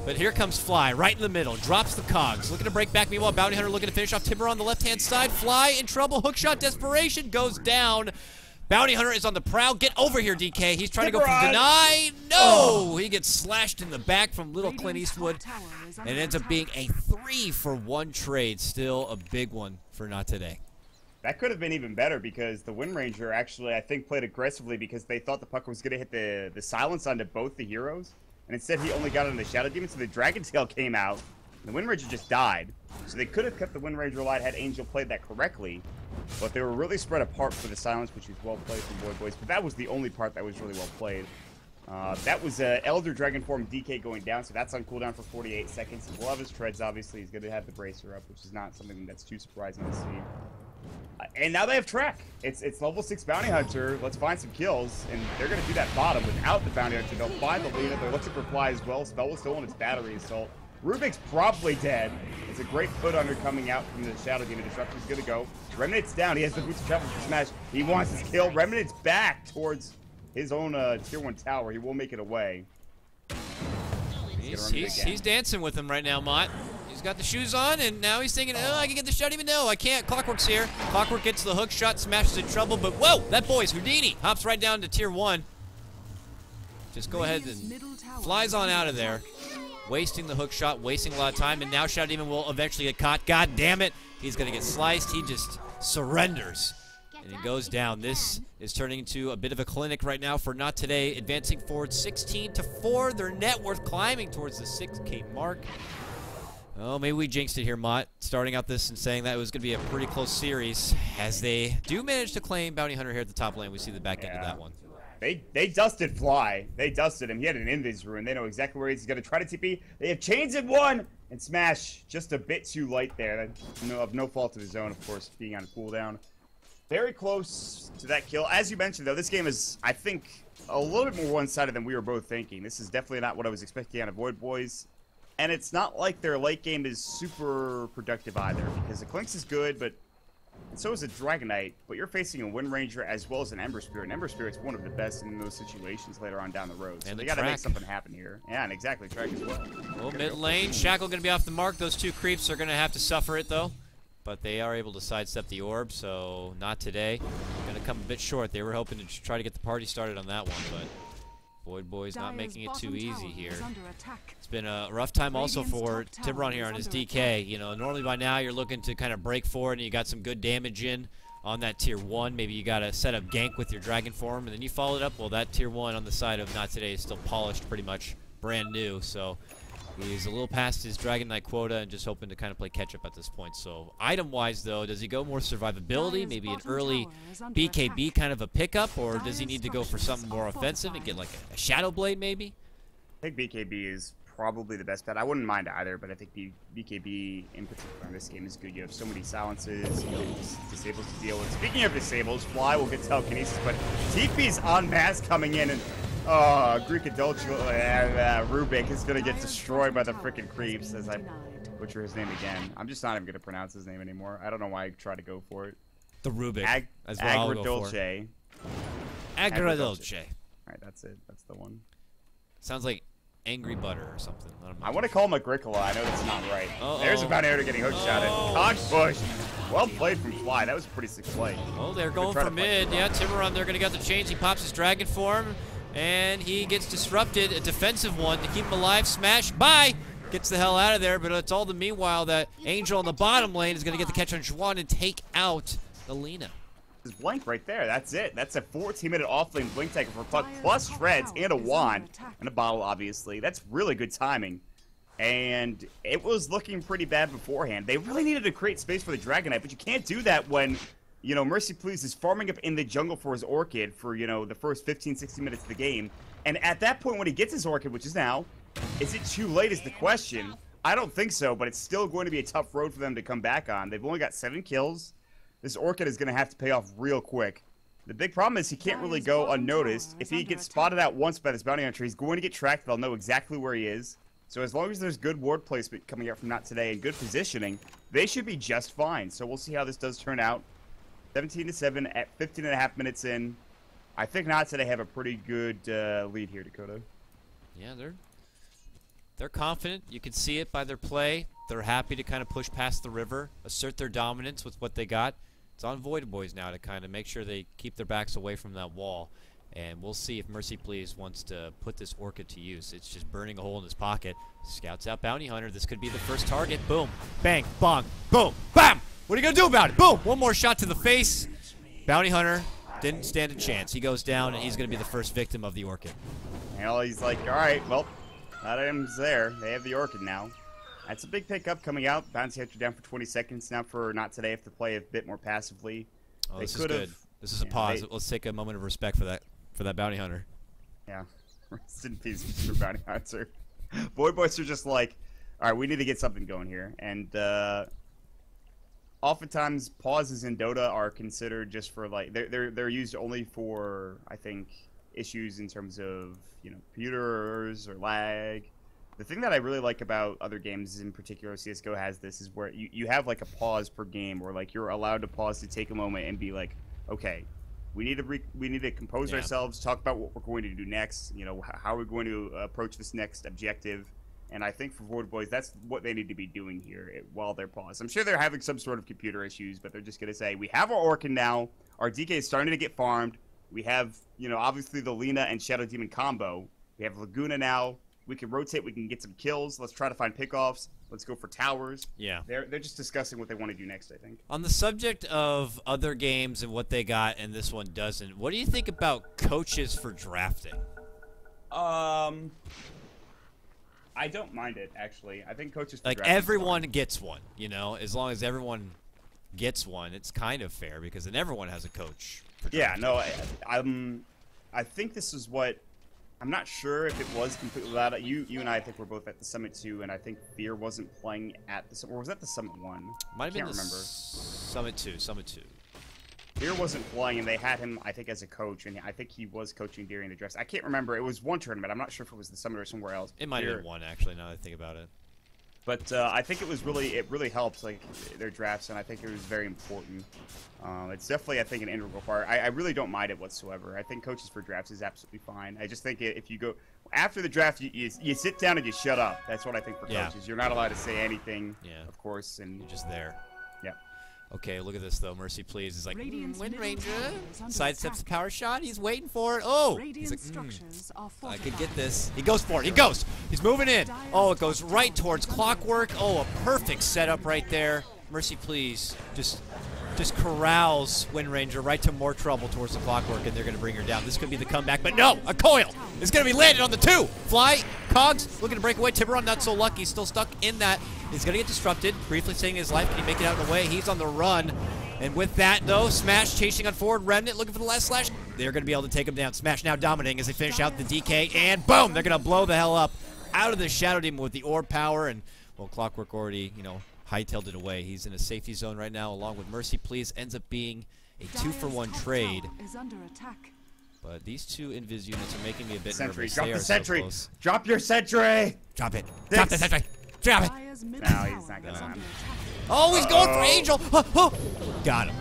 But here comes Fly, right in the middle, drops the cogs, looking to break back. Meanwhile, Bounty Hunter looking to finish off Timber on the left-hand side. Fly in trouble, hookshot, desperation, goes down. Bounty Hunter is on the prowl. Get over here, DK. He's trying to go for deny. No! He gets slashed in the back from little Clint Eastwood. And it ends up being a 3-for-1 trade. Still a big one for Not Today. That could have been even better because the Wind Ranger actually, I think, played aggressively because they thought the puck was going to hit the silence onto both the heroes. And instead, he only got on the Shadow Demon, so the Dragon Tail came out. The Wind Ranger just died. So they could have kept the Wind Ranger alive had Angel played that correctly. But they were really spread apart for the silence, which was well played from VoidBoys. But that was the only part that was really well played. That was Elder Dragon Form DK going down, so that's on cooldown for 48 seconds. He will have his treads, obviously. He's going to have the bracer up, which is not something that's too surprising to see. And now they have track. It's level 6 Bounty Hunter. Let's find some kills. And they're going to do that bottom without the Bounty Hunter. They'll find the Lena. They're looking for Fly as well. Spell was still on its battery assault. Rubik's probably dead. It's a great foot under coming out from the Shadow Demon. Disruptor's going to go. Remnant's down. He has the boots of travel for smash. He wants his kill. Remnant's back towards his own tier 1 tower. He will make it away. He's dancing with him right now, Maut. He's got the shoes on, and now he's thinking, oh, I can get the shot. Even no, I can't. Clockwork's here. Clockwork gets the hook shot, smashes in trouble, but whoa, that boy's Houdini. Hops right down to tier 1. Just go ahead and flies on out of there. Wasting the hook shot, wasting a lot of time, and now Shadow Demon will eventually get caught. God damn it. He's going to get sliced. He just surrenders, and he goes down. This is turning into a bit of a clinic right now for Not Today, advancing forward 16-4. Their net worth climbing towards the 6K mark. Oh, maybe we jinxed it here, Maut, starting out this and saying that it was going to be a pretty close series, as they do manage to claim Bounty Hunter here at the top lane. We see the back end of that one. They dusted Fly. They dusted him. He had an invis rune. They know exactly where he's going to try to TP. They have chains in 1 and Smash just a bit too light there. Of no fault of his own, of course, being on cooldown. Very close to that kill. As you mentioned, though, this game is, I think, a little bit more one-sided than we were both thinking. This is definitely not what I was expecting out of VoidBoys. And it's not like their late game is super productive either, because the Clinks is good, but and so is a Dragon Knight. But you're facing a Wind Ranger as well as an Ember Spirit. And Ember Spirit's one of the best in those situations later on down the road. So and they got to make something happen here. Yeah, and exactly, track as well. Well, mid lane, Shackle going to be off the mark. Those 2 creeps are going to have to suffer it, though. But they are able to sidestep the orb, so Not Today. Going to come a bit short. They were hoping to try to get the party started on that one, but VoidBoys not making it too easy here. It's been a rough time also for Tiburon here on his DK. You know, normally by now you're looking to kind of break forward and you got some good damage in on that tier 1. Maybe you got to set up gank with your Dragon Form, and then you follow it up. Well, that tier 1 on the side of Not Today is still polished, pretty much brand new. So he's a little past his Dragon Knight quota and just hoping to kind of play catch-up at this point. So item-wise, though, does he go more survivability, maybe an early BKB kind of a pickup, or does he need to go for something more offensive and get like a Shadow Blade, maybe? I think BKB is probably the best bet. I wouldn't mind either, but I think BKB in particular in this game is good. You have so many silences, you know, disables to deal with. Speaking of disables, Fly will get telekinesis, but TP's en masse coming in, and Greek Adult Rubik is going to get destroyed by the freaking creeps as I butcher his name again. I'm just not even going to pronounce his name anymore. I don't know why I try to go for it. The Rubik. That's what I'll go for. Agrodolce. All right, that's it. That's the one. Sounds like Angry Butter or something. I want to call him Agricola. I know that's not right. There's a Bounty Hunter getting hookshotted. Cock push. Well played from Fly. That was a pretty sick play. Oh, they're going for mid. Yeah, Tiburon, they're going to get the change. He pops his Dragon Form, and he gets disrupted. A defensive one to keep him alive. Smash. Bye. Gets the hell out of there, but it's all the meanwhile that Angel on the bottom lane is going to get the catch on Juan and take out Alina. Blink right there. That's it. That's a 14-minute offlane blink taker for Puck, plus shreds and a wand and a bottle, obviously. That's really good timing. And it was looking pretty bad beforehand. They really needed to create space for the Dragon Knight, but you can't do that when, you know, Mercy Please is farming up in the jungle for his Orchid for, you know, the first 15, 16 minutes of the game. And at that point, when he gets his Orchid, which is now, is it too late is the question. I don't think so, but it's still going to be a tough road for them to come back on. They've only got 7 kills. This Orchid is going to have to pay off real quick. The big problem is he can't really go unnoticed. If he gets spotted out once by this Bounty Hunter, he's going to get tracked. They'll know exactly where he is. So as long as there's good ward placement coming out from Not Today and good positioning, they should be just fine. So we'll see how this does turn out. 17-7 at 15.5 minutes in. I think Not Today have a pretty good lead here, Dakota. Yeah, they're confident. You can see it by their play. They're happy to kind of push past the river, assert their dominance with what they got. It's on VoidBoys now to kind of make sure they keep their backs away from that wall. And we'll see if Mercy Please wants to put this Orchid to use. It's just burning a hole in his pocket. Scouts out Bounty Hunter. This could be the first target. Boom. Bang. Bong. Boom. Bam! What are you going to do about it? Boom! One more shot to the face. Bounty Hunter didn't stand a chance. He goes down, and he's going to be the first victim of the Orchid. Well, he's like, all right, well, that item's there. They have the Orchid now. That's a big pickup coming out. Bounty Hunter down for 20 seconds. Now for Not Today, have to play a bit more passively. Oh, this is good. This is a pause. Let's take a moment of respect for that Bounty Hunter. Yeah. Rest in peace for Bounty Hunter. VoidBoys are just like, all right, we need to get something going here. And oftentimes pauses in Dota are considered just for like they're used only for, I think, issues in terms of, you know, computers or lag. The thing that I really like about other games, in particular CS:GO has this, is where you have like a pause per game, where like you're allowed to pause to take a moment and be like, okay, we need to compose ourselves, talk about what we're going to do next. You know, how are we going to approach this next objective? And I think for VoidBoys, that's what they need to be doing here while they're paused. I'm sure they're having some sort of computer issues, but they're just going to say, we have our Orchid now. Our DK is starting to get farmed. We have, you know, obviously the Lina and Shadow Demon combo. We have Laguna now. We can rotate. We can get some kills. Let's try to find pickoffs. Let's go for towers. Yeah. They're just discussing what they want to do next, I think. On the subject of other games and what they got and this one doesn't, what do you think about coaches for drafting? I don't mind it, actually. I think coaches for like everyone gets one, you know, as long as everyone gets one, it's kind of fair because then everyone has a coach. Yeah, no, I think this is what. I'm not sure if it was completely loud. You and I think we're both at the Summit 2, and I think Fear wasn't playing at the Summit. Or was that the Summit 1? Might have been remember. Summit 2. Summit 2. Fear wasn't playing, and they had him, I think, as a coach, and I think he was coaching during the drafts. I can't remember. It was one tournament. I'm not sure if it was the Summit or somewhere else. It might have been one, actually, now that I think about it. But I think it really helped, like, their drafts, and I think it was very important. It's definitely, I think, an integral part. I really don't mind it whatsoever. I think coaches for drafts is absolutely fine. I just think if you go after the draft, you sit down and you shut up. That's what I think for coaches. You're not allowed to say anything, of course, and you're just there. Yeah. Okay, look at this though. Mercy Please is like, Wind Ranger sidesteps the power shot. He's waiting for it. Oh, he's like, I could get this. He goes for it. He goes. He's moving in. Oh, it goes right towards Clockwork. Oh, a perfect setup right there. Mercy Please just corrals Wind Ranger right to more trouble towards the Clockwork, and they're going to bring her down. This could be the comeback, but no, a coil is going to be landed on the 2. Fly, Cogs looking to break away. Tiburon not so lucky, still stuck in that. He's going to get disrupted, briefly saving his life. Can he make it out of the way? He's on the run. And with that, though, Smash chasing on forward. Remnant looking for the last slash. They're going to be able to take him down. Smash now dominating as they finish out the DK, and boom, they're going to blow the hell up out of the Shadow Demon with the orb power, and, well, Clockwork already, you know, hightailed it away. He's in a safety zone right now along with Mercy Please. Ends up being a 2-for-1 trade. But these two Invis units are making me a bit nervous. Drop the sentry. So drop your sentry. Drop it. Drop the sentry. Drop it. No, he's not gonna. Oh, he's going for Angel. Oh. Got him.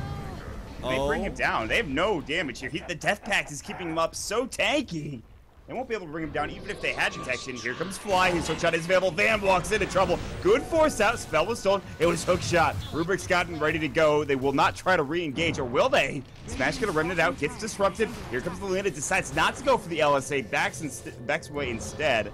They bring him down. They have no damage here. The Death Pact is keeping him up so tanky. They won't be able to bring him down even if they had protection. Here comes Fly. His hook shot is available. Van walks into trouble. Good force out. Spell was stolen. It was hook shot. Rubrik's gotten ready to go. They will not try to re-engage, or will they? Smash gonna run it out. Gets disrupted. Here comes the Lina. Decides not to go for the LSA. Backs away instead.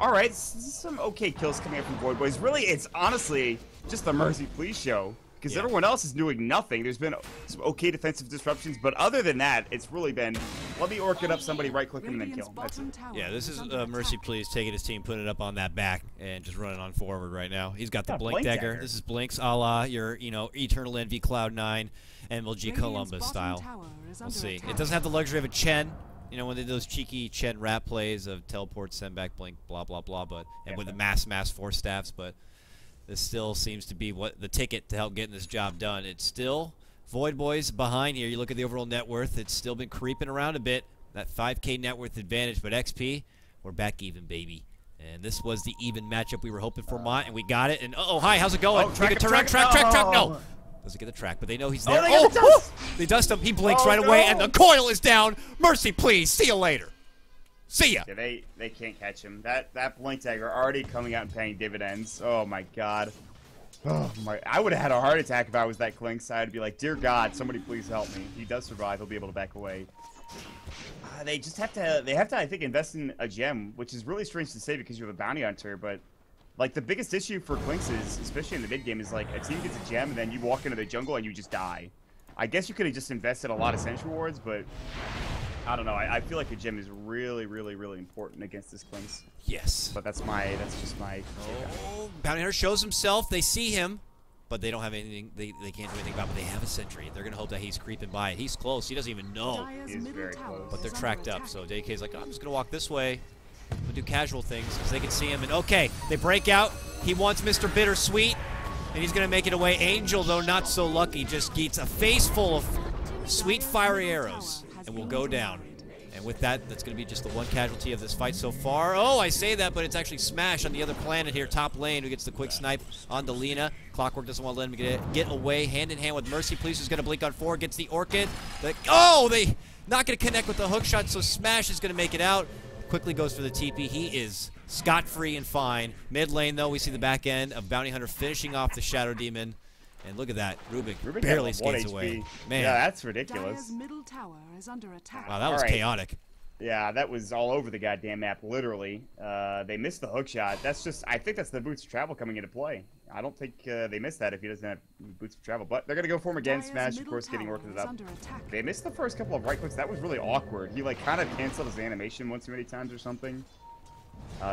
All right, some okay kills coming up from VoidBoys. Really, it's honestly just the Mercy Please show. Because everyone else is doing nothing. There's been some okay defensive disruptions, but other than that, it's really been, let me Orchid up somebody, right-click him, and then kill. That's it. Yeah, this is Mercy Please taking his team, putting it up on that back, and just running on forward right now. He's got the Blink Dagger. This is Blinks a la your, you know, Eternal Envy Cloud9, MLG Columbus style. We'll see. It doesn't have the luxury of a Chen. You know, when they do those cheeky Chen rap plays of teleport, send back, blink, blah, blah, blah, but, and with the mass force staffs, but this still seems to be what the ticket to help getting this job done. It's still VoidBoys behind here. You look at the overall net worth. It's still been creeping around a bit. That 5K net worth advantage. But XP, we're back even, baby. And this was the even matchup we were hoping for, Maut, and we got it. And, hi, how's it going? Track. No. Doesn't get the track, but they know he's there. They dust him. He blinks right away, and the coil is down. Mercy Please. See you later. See ya. Yeah, they can't catch him. That Blink Dagger already coming out and paying dividends. Oh my god. Oh my! I would have had a heart attack if I was that Clink side. I'd be like, dear God, somebody please help me. He does survive. He'll be able to back away. They just have to. They have to, I think, invest in a gem, which is really strange to say because you have a bounty hunter. But like the biggest issue for Clinks is, especially in the mid game, is like a team gets a gem and then you walk into the jungle and you just die. I guess you could have just invested a lot of sentry wards, but I don't know. I feel like a gem is really, really, really important against this Clinks. Yes. But that's just my. Oh, bounty hunter shows himself. They see him. But they don't have anything, they can't do anything about it, but they have a sentry. They're going to hope that he's creeping by it. He's close. He doesn't even know. He is very close. But they're tracked up, so DK's like, I'm just going to walk this way. I'm going to do casual things because they can see him. And okay, they break out. He wants Mr. Bittersweet, and he's going to make it away. Angel, though not so lucky, just gets a face full of sweet fiery arrows and will go down. And with that, that's going to be just the one casualty of this fight so far. Oh, I say that, but it's actually Smash on the other planet here, top lane, who gets the quick snipe on Delina. KotLGuy doesn't want to let him get away, hand in hand with Mercy Please, who's going to blink on 4, gets the Orchid. Oh, they not going to connect with the hook shot, so Smash is going to make it out. Quickly goes for the TP. He is scot-free and fine. Mid lane, though, we see the back end of Bounty Hunter finishing off the Shadow Demon. And look at that. Rubik barely skates away. Man. Yeah, that's ridiculous. Wow, that was chaotic. Yeah, that was all over the goddamn map, literally. They missed the hook shot. That's just, I think that's the boots of travel coming into play. I don't think they missed that if he doesn't have boots of travel. But they're going to go for him again. Smash, of course, getting Orchid up. They missed the first couple of right clicks. That was really awkward. He, like, kind of canceled his animation one too many times or something.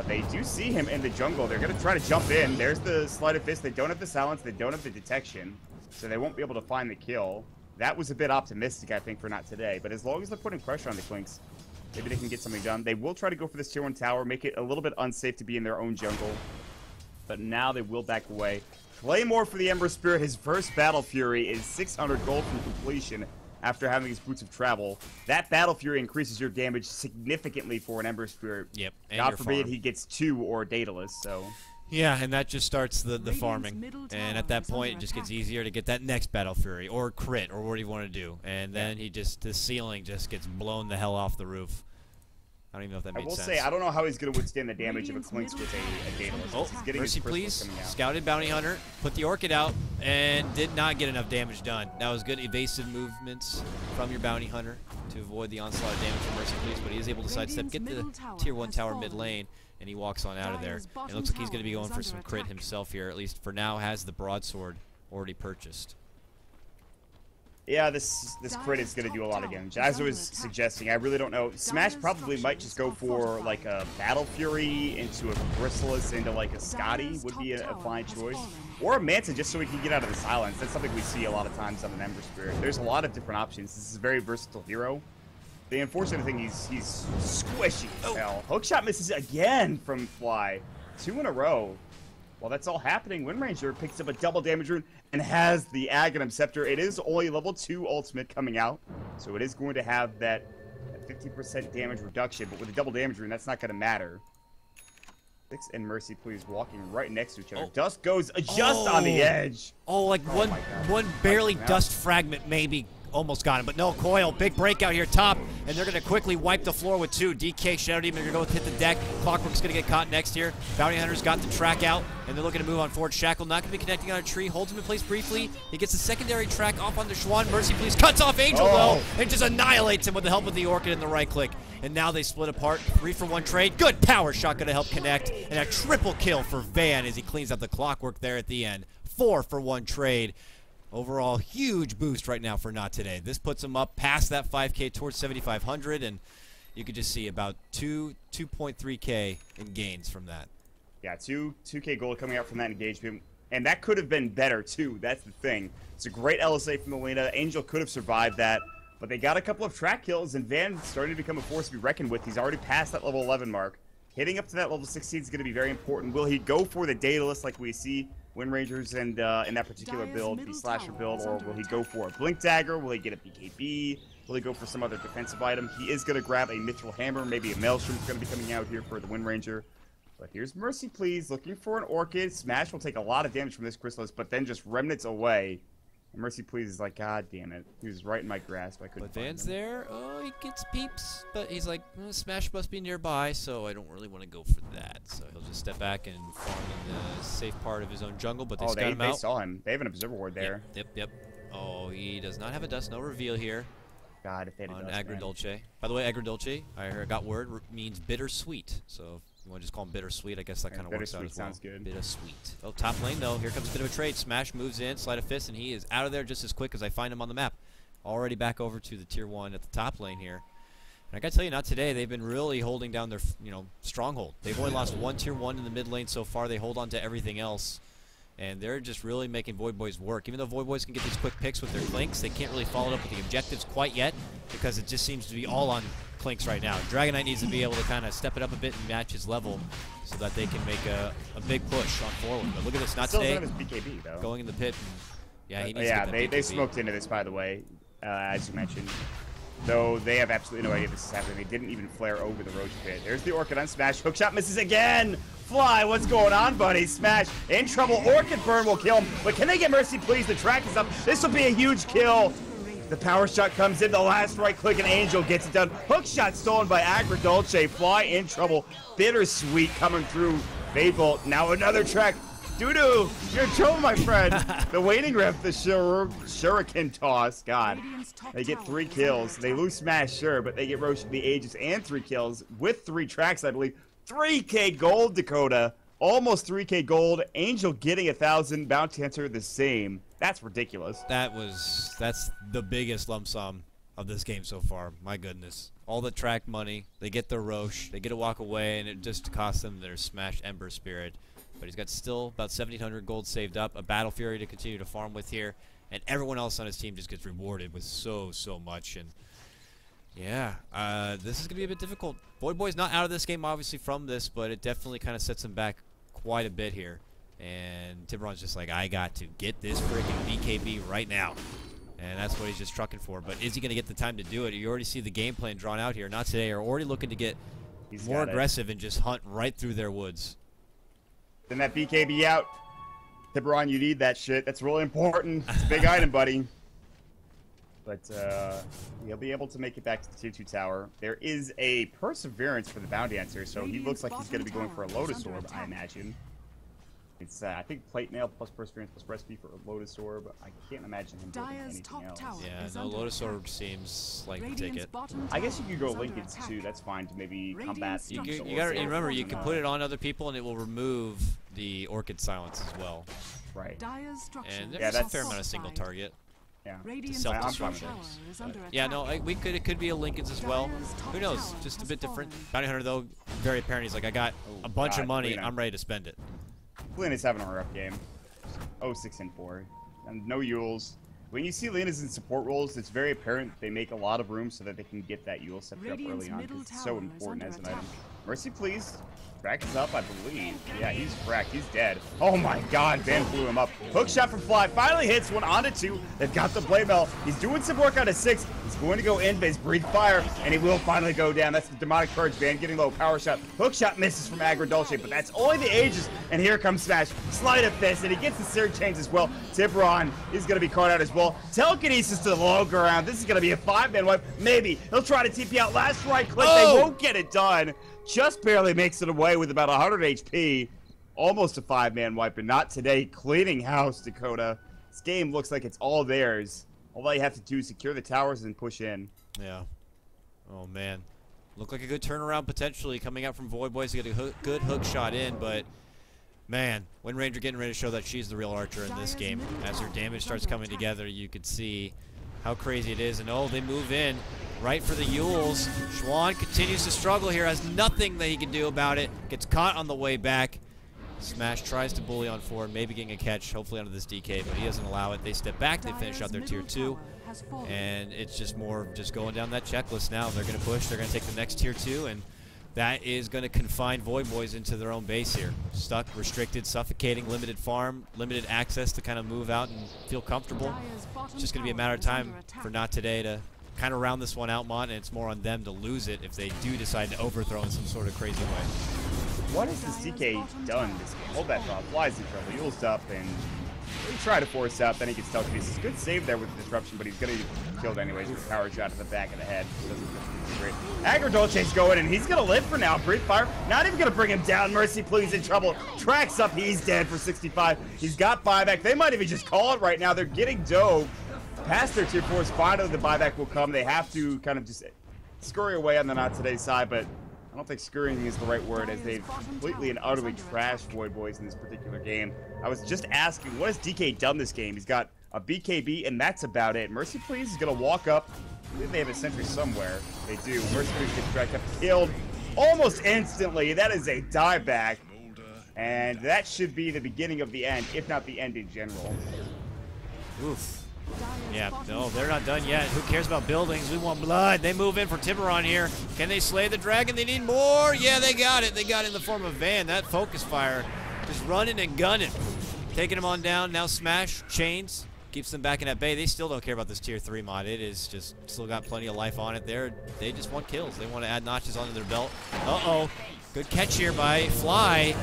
They do see him in the jungle. They're going to try to jump in. There's the Sleight of Fist. They don't have the silence. They don't have the detection. So they won't be able to find the kill. That was a bit optimistic, I think, for not today. But as long as they're putting pressure on the Clinks, maybe they can get something done. They will try to go for this tier 1 tower, make it a little bit unsafe to be in their own jungle. But now they will back away. Claymore for the Ember Spirit. His first Battle Fury is 600 gold from completion after having his Boots of Travel. That Battle Fury increases your damage significantly for an Ember Spirit. Yep. God forbid he gets 2 or Daedalus, so... Yeah, and that just starts the farming. And at that point, it just gets easier to get that next Battle Fury, or crit, or what do you want to do. And then the ceiling just gets blown the hell off the roof. I don't even know if that made sense. I will say, I don't know how he's going to withstand the damage of a Clinks with a Daedalus. Oh, Mercy Please, scouted Bounty Hunter, put the Orchid out, and did not get enough damage done. That was good evasive movements from your Bounty Hunter to avoid the onslaught of damage from Mercy Please, but he is able to sidestep, get the tier 1 tower mid lane, and he walks on out of there. It looks like he's going to be going for some crit himself here, at least for now, has the broadsword already purchased. Yeah, this crit is going to do a lot of damage. As I was suggesting, I really don't know. Smash probably might just go for like a Battle Fury into a Chrysalis into like a Scotty would be a fine choice. Or a Manta just so we can get out of the silence. That's something we see a lot of times on an Ember Spirit. There's a lot of different options. This is a very versatile hero. The unfortunate thing, he's squishy as hell. Hookshot misses again from Fly. 2 in a row. While that's all happening, Wind Ranger picks up a double damage rune and has the Aghanim Scepter. It is only level 2 ultimate coming out, so it is going to have that 50% damage reduction, but with a double damage rune, that's not going to matter. Six and Mercy Please walking right next to each other. Dust goes just on the edge. Oh, like one barely dust fragment maybe almost got him, but no, Coil, big breakout here top, and they're going to quickly wipe the floor with 2. DK, Shadow Demon are going to hit the deck. KotLGuy's going to get caught next here. Bounty Hunter's got the track out, and they're looking to move on forward. Shackle not going to be connecting on a tree, holds him in place briefly. He gets a secondary track off on the Schwann. Mercy Please cuts off Angel, though, and just annihilates him with the help of the Orchid and the right click. And now they split apart. 3-for-1 trade. Good power shot going to help connect, and a triple kill for Van as he cleans up the KotLGuy there at the end. 4-for-1 trade. Overall, huge boost right now for Not Today. This puts him up past that 5K towards 7,500, and you could just see about 2.3K in gains from that. Yeah, 2K gold coming out from that engagement, and that could have been better too. That's the thing. It's a great LSA from the Lena. Angel could have survived that, but they got a couple of track kills, and Van starting to become a force to be reckoned with. He's already past that level 11 mark. Hitting up to that level 16 is going to be very important. Will he go for the Daedalus like we see Wind Rangers and in that particular build, the slasher build, or will he go for a Blink Dagger? Will he get a BKB? Will he go for some other defensive item? He is going to grab a Mithril Hammer, maybe a Maelstrom is going to be coming out here for the Wind Ranger. But here's Mercy Please, looking for an Orchid. Smash will take a lot of damage from this Chrysalis, but then just Remnants away. Mercy Please is like, God damn it. He was right in my grasp. I couldn't But find Van's him. there. Oh, he gets peeps, but he's like, Smash must be nearby, so I don't really want to go for that. So he'll just step back and farm in the safe part of his own jungle, but they scout him out. They saw him. They have an observer ward there. Yep. Oh, he does not have a dust. No reveal here. God, if they had a on dust, Agrodolce. By the way, Agrodolce, I got word, means bittersweet. So if you want to just call him bittersweet, I guess that kind of works out as well. Sounds good. Bittersweet. Oh, top lane though. Here comes a bit of a trade. Smash moves in, sleight of fist, and he is out of there just as quick as I find him on the map. Already back over to the tier 1 at the top lane here. And I gotta tell you, not today. They've been really holding down their, stronghold. They've only lost one tier 1 in the mid lane so far. They hold on to everything else. And they're just really making VoidBoys work. Even though VoidBoys can get these quick picks with their Clinks, they can't really follow it up with the objectives quite yet because it just seems to be all on Clinks right now. Dragon Knight needs to be able to kind of step it up a bit and match his level so that they can make a big push on forward. But look at this, not today. Still his BKB, though. Going in the pit. Yeah, he needs to get that they BKB. smoked into this, by the way, as you mentioned. Though they have absolutely no idea this is happening. They didn't even flare over the Roach pit. There's the Orchid on Smash. Hookshot misses again. Fly, what's going on, buddy? Smash in trouble. Orchid burn will kill him. But can they get Mercy, please? The track is up. This will be a huge kill. The power shot comes in. The last right click, and Angel gets it done. Hookshot stolen by Agrodolce. Fly in trouble. Bittersweet coming through. Fable. Now another track. Doo-doo, you're in trouble, my friend. The waiting ref, the shuriken toss. God, they get 3 kills. They lose Smash, sure, but they get Roche the Aegis and 3 kills with 3 tracks, I believe. 3K gold, Dakota. Almost 3K gold. Angel getting 1,000. Bounty Hunter the same. That's ridiculous. That's the biggest lump sum of this game so far. My goodness. All the track money. They get their Roche. They get to walk away, and it just costs them their Smash Ember Spirit. But he's got still about 1,700 gold saved up, a Battle Fury to continue to farm with here, and everyone else on his team just gets rewarded with so much. And yeah, this is going to be a bit difficult. VoidBoys not out of this game, obviously, from this, but it definitely kind of sets him back quite a bit here. And Tiburon's just like, I got to get this freaking BKB right now. And that's what he's just trucking for. But is he going to get the time to do it? You already see the game plan drawn out here. Not today. Are already looking to get more aggressive and just hunt right through their woods. Send that BKB out. Tiburon, you need that shit. That's really important. It's a big item, buddy. But he'll be able to make it back to the tier 2 tower. There is a Perseverance for the Bounty Hunter, so he looks like he's going to be going for a Lotus Orb, I imagine. It's, I think, Plate Mail plus Perseverance plus Recipe for a Lotus Orb. I can't imagine him doing anything else. Yeah, no, Lotus Orb seems like the ticket. I guess you could go Lincoln's too. That's fine to maybe combat. You gotta remember, you can put it on other people and it will remove the Orchid Silence as well. Right. And there's a fair amount of single target. Yeah. Self-destruction. Yeah, no, it could be a Lincoln's as well. Who knows? Just a bit different. Bounty Hunter, though, very apparent. He's like, I got a bunch of money. I'm ready to spend it. Lena's having a rough game. 0-6-4. And no Yules. When you see Lena's in support roles, it's very apparent they make a lot of room so that they can get that Yule set up early on, because it's so important as an item. Mercy, please. Crack is up, I believe. Yeah, he's cracked. He's dead. Oh my god, Van blew him up. Hook shot from Fly. Finally hits one onto 2. They've got the Blade Mail. He's doing some work on a 6. He's going to go in base, breathe fire, and he will finally go down. That's the Demonic Purge, Van getting low. Power shot. Hook shot misses from Agrodolce, but that's only the Aegis. And here comes Smash. Sleight of fist, and he gets the Surge Chains as well. Tiburon is going to be caught out as well. Telekinesis to the low ground. This is going to be a 5-man wipe. Maybe. He'll try to TP out. Last right click. Oh! They won't get it done. Just barely makes it away with about 100 HP. Almost a 5-man wipe, but not today. Cleaning house, Dakota. This game looks like it's all theirs. All you have to do is secure the towers and push in. Yeah. Oh, man. Looked like a good turnaround potentially coming out from VoidBoys to get a good hook shot in, but man, Wind Ranger getting ready to show that she's the real archer in this game. As her damage starts coming together, you could see how crazy it is. And oh, they move in right for the Yules. Schwan continues to struggle here, has nothing that he can do about it. Gets caught on the way back. Smash tries to bully on forward, maybe getting a catch, hopefully under this DK, but he doesn't allow it. They step back, they finish out their tier 2. And it's just more of just going down that checklist now. They're going to push, they're going to take the next tier 2, and that is going to confine VoidBoys into their own base here. Stuck, restricted, suffocating, limited farm, limited access to kind of move out and feel comfortable. It's just going to be a matter of time for not today to kind of round this one out, Maut, and it's more on them to lose it if they do decide to overthrow in some sort of crazy way. What has this DK done this game? Hold that thought. Flies in trouble. Yule's up, and He tried to force out, then he gets telekinesis. Good save there with the disruption, but he's going to get killed anyways with a power shot to the back of the head. Doesn't great. Agrodolce's going, and he's going to live for now. Breathe fire. Not even going to bring him down. Mercy, please, in trouble. Tracks up. He's dead for 65. He's got buyback. They might even just call it right now. They're getting dove past their tier 4s. Finally, the buyback will come. They have to kind of just scurry away on the Not Today's side, but I don't think scurrying is the right word, as they've completely and utterly trashed VoidBoys in this particular game. I was just asking, what has DK done this game? He's got a BKB, and that's about it. Mercy Please is going to walk up. I believe they have a sentry somewhere. They do. Mercy Please gets dragged up, killed almost instantly. That is a dieback, and that should be the beginning of the end, if not the end in general. Oof. Yeah, no, they're not done yet. Who cares about buildings? We want blood. They move in for Tiburon here. Can they slay the dragon? They need more. Yeah, they got it. They got it in the form of Van. That focus fire just running and gunning. Taking them on down. Now Smash, Chains, keeps them back in that bay. They still don't care about this tier 3 mod. It is just still got plenty of life on it there. They just want kills. They want to add notches onto their belt. Uh-oh. Good catch here by Fly.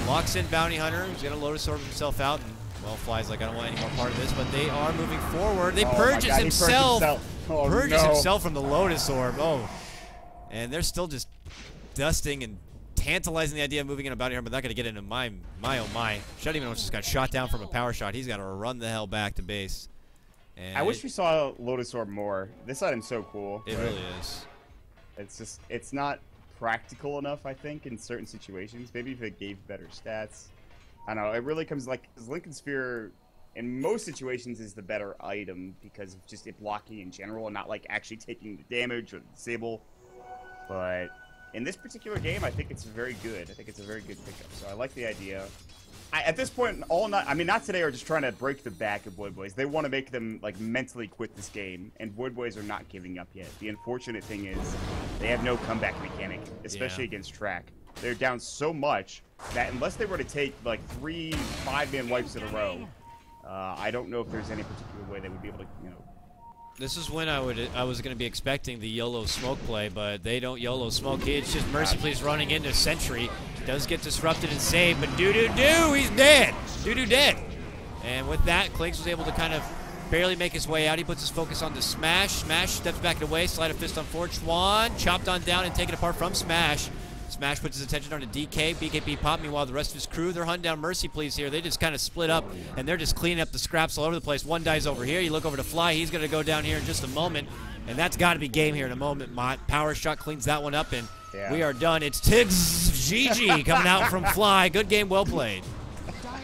Locks in Bounty Hunter. He's going to Lotus Orb himself out. And, well, Fly's like, I don't want any more part of this, but they are moving forward. They purges himself. Purges himself from the Lotus Orb. Oh. And they're still just dusting and tantalizing the idea of moving in a Bounty Hunter, but not going to get into my oh my. Shut even just got shot down from a power shot. He's got to run the hell back to base. And I wish we saw Lotus Orb more. This item's so cool. It really is. It's just, it's not practical enough, I think, in certain situations. Maybe if it gave better stats. I don't know. It really comes like, because Lincoln Sphere in most situations is the better item because of just it blocking in general and not like actually taking the damage or the disable. But in this particular game, I think it's very good. I think it's a very good pickup. So I like the idea. At this point, Not Today are just trying to break the back of VoidBoys. They want to make them like mentally quit this game, and VoidBoys are not giving up yet. The unfortunate thing is they have no comeback mechanic, especially against track. They're down so much that unless they were to take like 3 5-man wipes in a row, I don't know if there's any particular way they would be able to, you know. This is when I was going to be expecting the YOLO smoke play, but they don't YOLO smoke. It's just Mercy Please running into Sentry. Does get disrupted and saved, but doo-doo-doo, he's dead. Doo-doo dead. And with that, Clinks was able to kind of barely make his way out. He puts his focus on the Smash. Smash steps back away, slide a fist on forward. Schwan chopped on down and taken apart from Smash. Smash puts his attention on to DK. BKB pop. Meanwhile, the rest of his crew, they're hunting down Mercy Please here. They just kind of split up, and they're just cleaning up the scraps all over the place. One dies over here. You look over to Fly. He's going to go down here in just a moment, and that's got to be game here in a moment. Maut Power Shot cleans that one up, and we are done. It's Tiggs GG coming out from Fly. Good game, well played.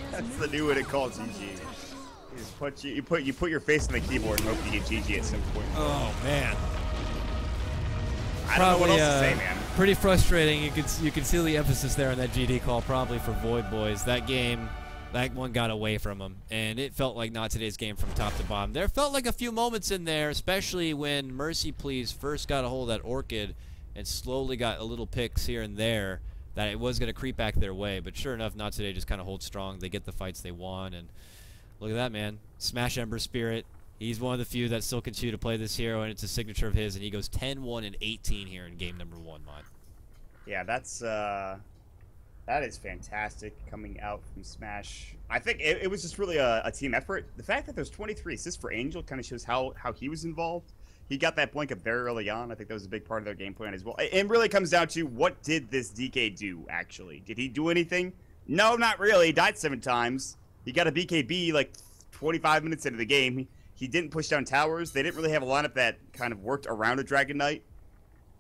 That's the new one it calls GG. You put your face on the keyboard and hope you get GG at some point. Oh man. I don't know what else to say, man. Pretty frustrating. You can see the emphasis there on that GD call, probably for VoidBoys. That game, that one got away from them, and it felt like Not Today's game from top to bottom. There felt like a few moments in there, especially when Mercy Please first got a hold of that Orchid and slowly got a little picks here and there, that it was going to creep back their way. But sure enough, Not Today just kind of holds strong. They get the fights they want, and look at that, man. Smash Ember Spirit. He's one of the few that still continue to play this hero, and it's a signature of his, and he goes 10-1 and 18 here in game number 1, Maut. Yeah, that is fantastic coming out from Smash. I think it was just really a team effort. The fact that there's 23 assists for Angel kind of shows how he was involved. He got that blink up very early on. I think that was a big part of their game plan as well. It really comes down to, what did this DK do, actually? Did he do anything? No, not really. He died 7 times. He got a BKB like 25 minutes into the game. He didn't push down towers. They didn't really have a lineup that kind of worked around a Dragon Knight.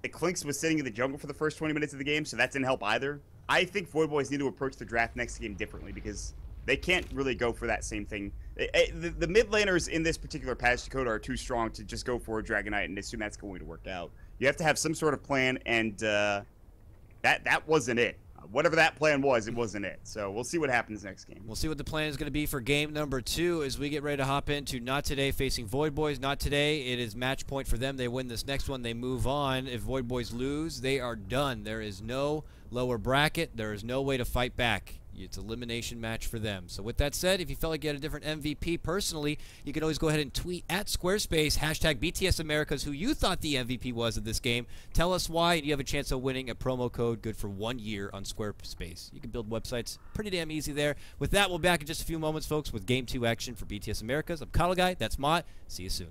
The Clinks was sitting in the jungle for the first 20 minutes of the game, so that didn't help either. I think VoidBoys need to approach the draft next game differently, because they can't really go for that same thing. The mid laners in this particular patch, Dakota, are too strong to just go for a Dragon Knight and assume that's going to work out. You have to have some sort of plan, and that wasn't it. Whatever that plan was, it wasn't it. So we'll see what happens next game. We'll see what the plan is going to be for game number 2 as we get ready to hop into Not Today facing VoidBoys. Not Today, it is match point for them. They win this next one, they move on. If VoidBoys lose, they are done. There is no lower bracket. There is no way to fight back. It's elimination match for them. So with that said, if you felt like you had a different MVP personally, you can always go ahead and tweet at Squarespace, hashtag BTS Americas, who you thought the MVP was of this game. Tell us why, and you have a chance of winning a promo code good for 1 year on Squarespace. You can build websites pretty damn easy there. With that, we'll be back in just a few moments, folks, with Game 2 action for BTS Americas. I'm KotLGuy. That's Maut. See you soon.